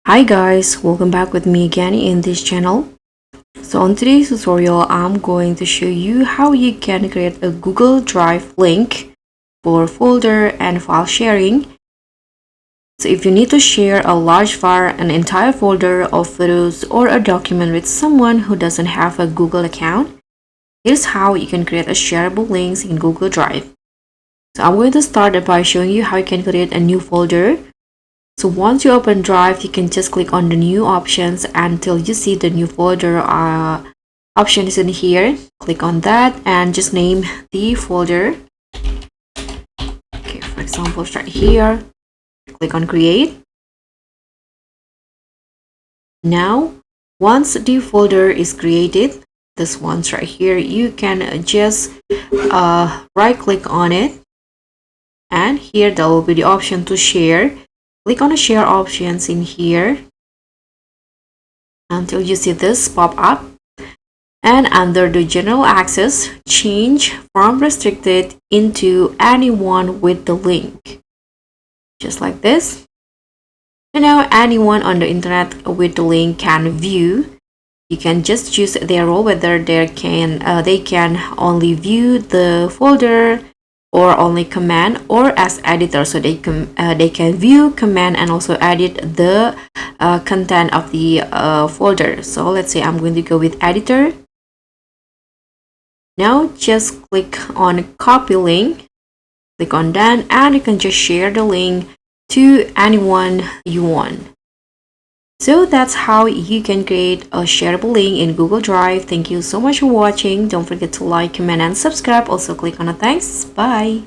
Hi guys, welcome back with me again in this channel. So on today's tutorial, I'm going to show you how you can create a Google Drive link for folder and file sharing. So if you need to share a large file, an entire folder of photos or a document with someone who doesn't have a Google account, here's how you can create a shareable links in Google Drive. So I'm going to start by showing you how you can create a new folder. So once you open Drive, you can just click on the new options until you see the new folder option is in here. Click on that and just name the folder. Okay, for example, right here, click on create. Now, once the folder is created, this one's right here, you can just right click on it, and here there will be the option to share. Click on the share options in here until you see this pop up, and under the general access, change from restricted into anyone with the link, just like this. And now anyone on the internet with the link can view. You can just choose their role, whether they can only view the folder or only command, or as editor, so they can view, command, and also edit the content of the folder. So let's say I'm going to go with editor. Now just click on copy link, click on done, and you can just share the link to anyone you want. So that's how you can create a shareable link in Google Drive. Thank you so much for watching. Don't forget to like, comment, and subscribe. Also click on the thanks. Bye.